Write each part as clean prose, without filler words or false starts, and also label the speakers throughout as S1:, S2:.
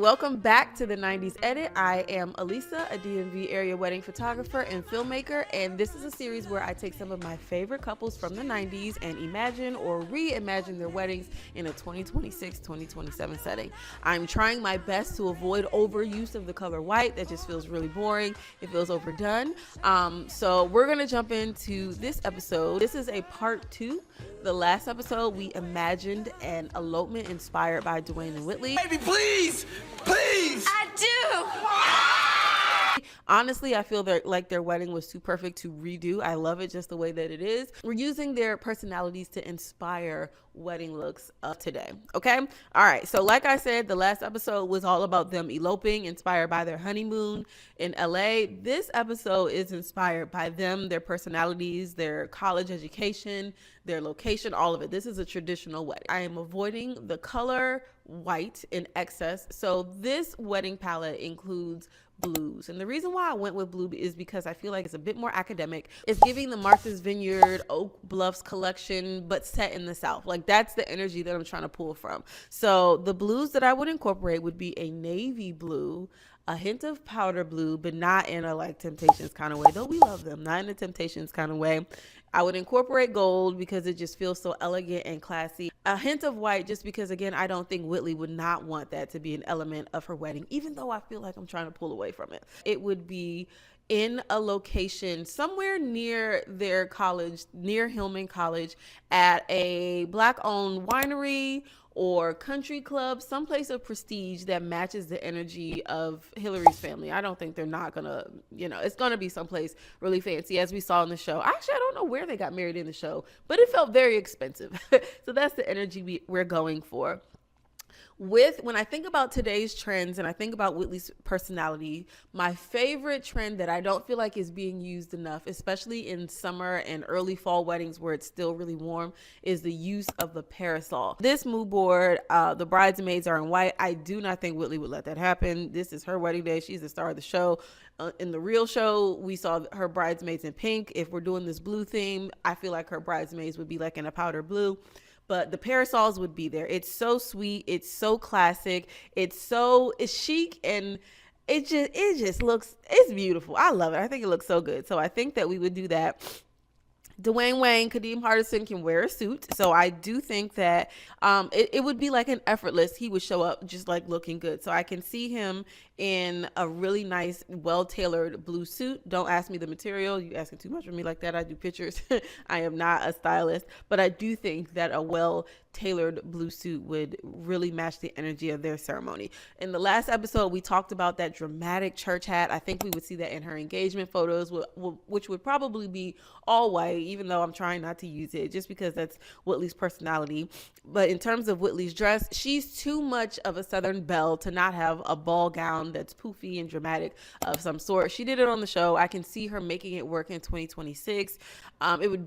S1: welcome back to the 90s Edit. I am Elisa, a DMV area wedding photographer and filmmaker, and this is a series where I take some of my favorite couples from the 90s and imagine or reimagine their weddings in a 2026-2027 setting. I'm trying my best to avoid overuse of the color white. That just feels really boring. It feels overdone. So we're going to jump into this episode. This is a part 2. The last episode, we imagined an elopement inspired by Dwayne Whitley.
S2: Baby, please! Please!
S3: I do!
S1: Honestly, I feel like their wedding was too perfect to redo. I love it just the way that it is. We're using their personalities to inspire wedding looks of today. Okay? All right. So like I said, the last episode was all about them eloping, inspired by their honeymoon in LA. This episode is inspired by them, their personalities, their college education, their location, all of it. This is a traditional wedding. I am avoiding the color white in excess. So this wedding palette includes blues, and the reason why I went with blue is because I feel like it's a bit more academic. It's giving the Martha's Vineyard Oak Bluffs collection, but set in the South. Like, that's the energy that I'm trying to pull from. So the blues that I would incorporate would be a navy blue, a hint of powder blue, but not in a like Temptations kind of way, though we love them, not in a Temptations kind of way. I would incorporate gold because it just feels so elegant and classy. A hint of white just because, again, I don't think Whitley would not want that to be an element of her wedding, even though I feel like I'm trying to pull away from it. It would be in a location somewhere near their college, near Hillman College, at a Black-owned winery or country club, someplace of prestige that matches the energy of Hillary's family. I don't think they're not gonna, it's gonna be someplace really fancy, as we saw in the show. Actually, I don't know where they got married in the show, but it felt very expensive. So that's the energy we're going for. When I think about today's trends and I think about Whitley's personality, my favorite trend that I don't feel like is being used enough, especially in summer and early fall weddings where it's still really warm, is the use of the parasol. This mood board, the bridesmaids are in white. I do not think Whitley would let that happen. This is her wedding day. She's the star of the show. In the real show, we saw her bridesmaids in pink. If we're doing this blue theme, I feel like her bridesmaids would be like in a powder blue. But the parasols would be there. It's so sweet. It's so classic. It's chic, and it just looks, it's beautiful. I love it. I think it looks so good. So I think that we would do that. Dwayne Wayne, Kadeem Hardison can wear a suit. So I do think that it would be like an effortless. He would show up just like looking good. So I can see him in a really nice, well-tailored blue suit. Don't ask me the material. You asking too much of me like that. I do pictures. I am not a stylist, but I do think that a well-tailored blue suit would really match the energy of their ceremony. In the last episode, we talked about that dramatic church hat. I think we would see that in her engagement photos, which would probably be all white, even though I'm trying not to use it just because that's Whitley's personality. But in terms of Whitley's dress, she's too much of a Southern belle to not have a ball gown that's poofy and dramatic of some sort. She did it on the show. I can see her making it work in 2026. It would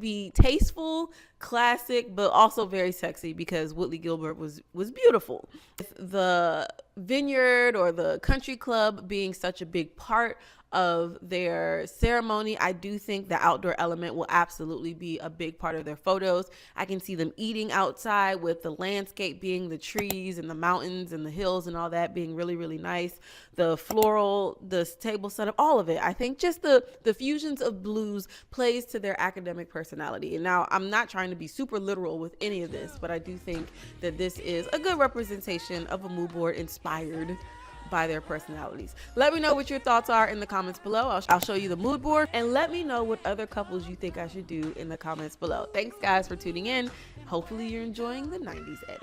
S1: be tasteful, classic, but also very sexy because Whitley Gilbert was beautiful. The vineyard or the country club being such a big part of their ceremony, I do think the outdoor element will absolutely be a big part of their photos. I can see them eating outside with the landscape being the trees and the mountains and the hills and all that being really, really nice. The floral, the table setup, all of it. I think just the fusions of blues plays to their academic personality. And now I'm not trying to be super literal with any of this, but I do think that this is a good representation of a mood board inspired by their personalities. Let me know what your thoughts are in the comments below. I'll show you the mood board, and let me know what other couples you think I should do in the comments below. Thanks guys for tuning in. Hopefully you're enjoying the 90s Edit.